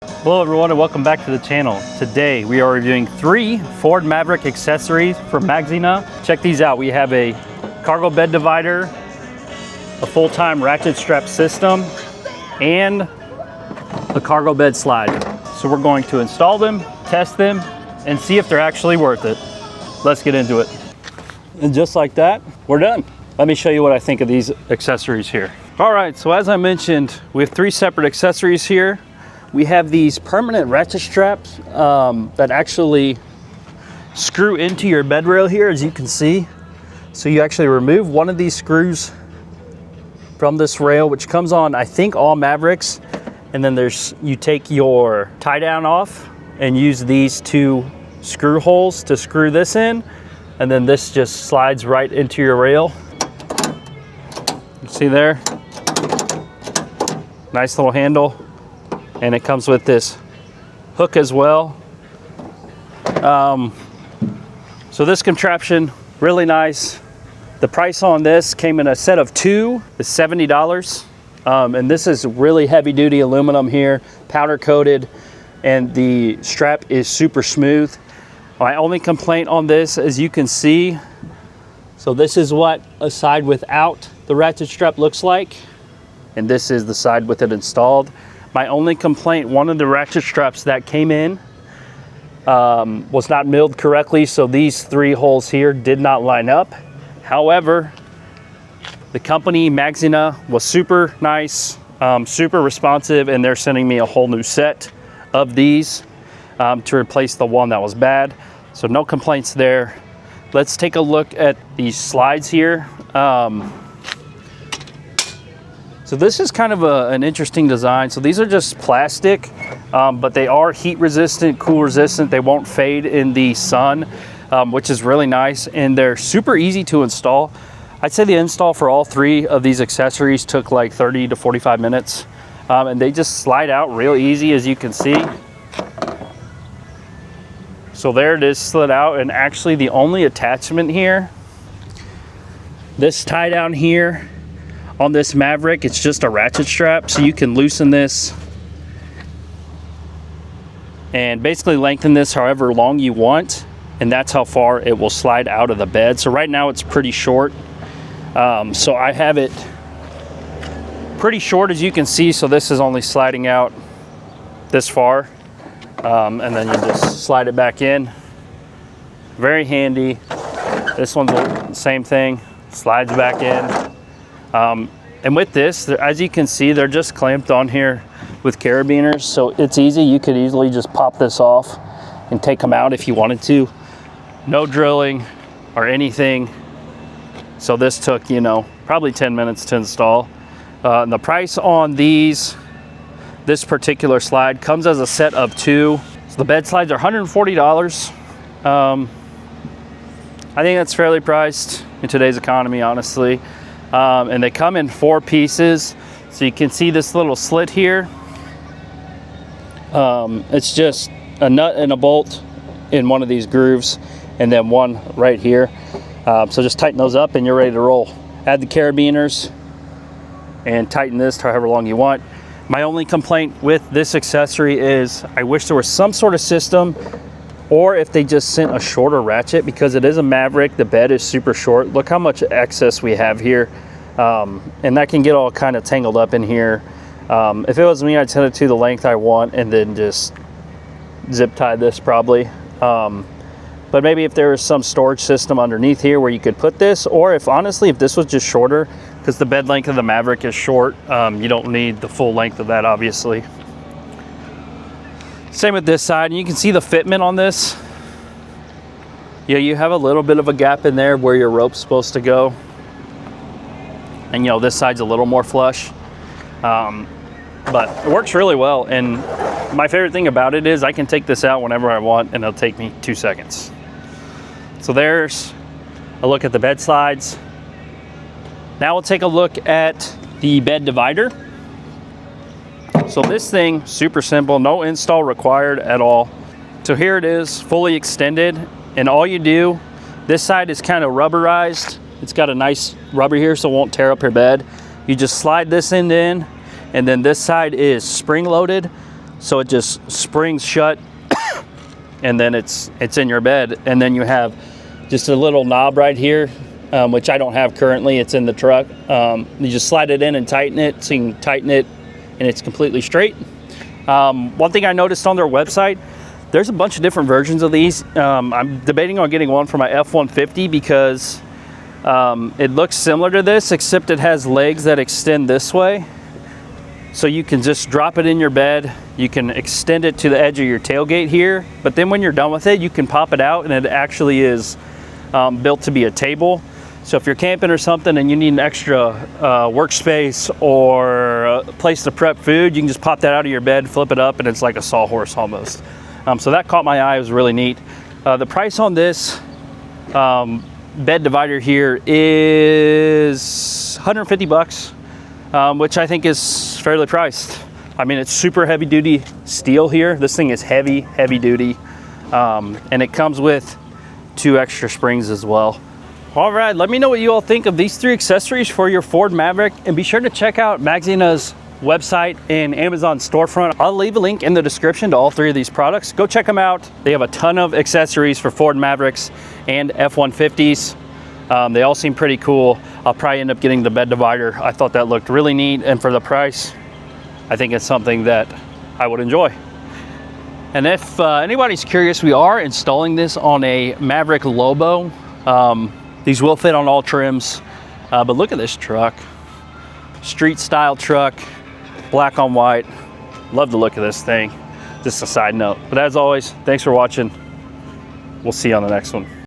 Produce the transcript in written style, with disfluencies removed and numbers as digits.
Hello everyone and welcome back to the channel. Today we are reviewing 3 Ford Maverick accessories from Maxzina. Check these out. We have a cargo bed divider, a full-time ratchet strap system, and a cargo bed slide. So we're going to install them, test them, and see if they're actually worth it. Let's get into it. And just like that, we're done. Let me show you what I think of these accessories here. All right, so as I mentioned, we have 3 separate accessories here. We have these permanent ratchet straps that actually screw into your bed rail here, as you can see. So you actually remove one of these screws from this rail, which comes on, I think, all Mavericks. And then you take your tie down off and use these 2 screw holes to screw this in. And then this just slides right into your rail. You see there? Nice little handle. And it comes with this hook as well. So this contraption, really nice. The price on this came in a set of 2 is $70. And this is really heavy duty aluminum here, powder coated, and the strap is super smooth. My only complaint on this, as you can see, so this is what a side without the ratchet strap looks like. And this is the side with it installed. My only complaint, one of the ratchet straps that came in was not milled correctly, so these 3 holes here did not line up. However, the company Maxzina was super nice, super responsive, and they're sending me a whole new set of these to replace the one that was bad. So no complaints there. Let's take a look at these slides here. So this is kind of an interesting design. So these are just plastic, but they are heat resistant, cool resistant. They won't fade in the sun, which is really nice. And they're super easy to install. I'd say the install for all 3 of these accessories took like 30 to 45 minutes. And they just slide out real easy, as you can see. So there it is, slid out. And actually the only attachment here, this tie down here, on this Maverick, it's just a ratchet strap, so you can loosen this and basically lengthen this however long you want, and that's how far it will slide out of the bed. So right now it's pretty short, so I have it pretty short, as you can see. So this is only sliding out this far, and then you just slide it back in. Very handy. This one's the same thing, slides back in. And with this, as you can see, they're just clamped on here with carabiners, so it's easy. You could easily just pop this off and take them out if you wanted to. No drilling or anything. So this took, you know, probably 10 minutes to install. And the price on this particular slide comes as a set of 2. So the bed slides are $140. I think that's fairly priced in today's economy, honestly. And they come in 4 pieces. So you can see this little slit here. It's just a nut and a bolt in one of these grooves, and then one right here. So just tighten those up and you're ready to roll. Add the carabiners and tighten this to however long you want. My only complaint with this accessory is I wish there was some sort of system, or if they just sent a shorter ratchet, because it is a Maverick, the bed is super short. Look how much excess we have here. And that can get all kind of tangled up in here. If it was me, I'd set it to the length I want and then just zip tie this probably. But maybe if there was some storage system underneath here where you could put this, or if honestly, if this was just shorter, because the bed length of the Maverick is short, you don't need the full length of that, obviously. Same with this side, and you can see the fitment on this. Yeah, you have a little bit of a gap in there where your rope's supposed to go. And you know, this side's a little more flush. But it works really well. And my favorite thing about it is I can take this out whenever I want and it'll take me 2 seconds. So there's a look at the bed slides. Now we'll take a look at the bed divider. So this thing, super simple, no install required at all. So here it is, fully extended, and all you do, this side is kind of rubberized. It's got a nice rubber here so it won't tear up your bed. You just slide this end in, and then this side is spring loaded. so it just springs shut and then it's in your bed. And then you have just a little knob right here, which I don't have currently. It's in the truck. You just slide it in and tighten it, so you can tighten it and it's completely straight. One thing I noticed on their website, there's a bunch of different versions of these. I'm debating on getting one for my F-150 because it looks similar to this, except it has legs that extend this way. So you can just drop it in your bed. You can extend it to the edge of your tailgate here, but then when you're done with it, you can pop it out and it actually is built to be a table. So if you're camping or something and you need an extra workspace or a place to prep food, you can just pop that out of your bed, flip it up, and it's like a sawhorse almost. So that caught my eye. It was really neat. The price on this bed divider here is 150 bucks, which I think is fairly priced. I mean, it's super heavy duty steel here. This thing is heavy duty. And it comes with 2 extra springs as well. All right, let me know what you all think of these 3 accessories for your Ford Maverick, and be sure to check out Maxzina's website and Amazon storefront. I'll leave a link in the description to all 3 of these products. Go check them out. They have a ton of accessories for Ford Mavericks and F-150s. They all seem pretty cool. I'll probably end up getting the bed divider. I thought that looked really neat, and for the price, I think it's something that I would enjoy. And if anybody's curious, we are installing this on a Maverick Lobo. These will fit on all trims, but look at this truck. Street style truck, black on white. Love the look of this thing. Just a side note. But as always, thanks for watching. We'll see you on the next one.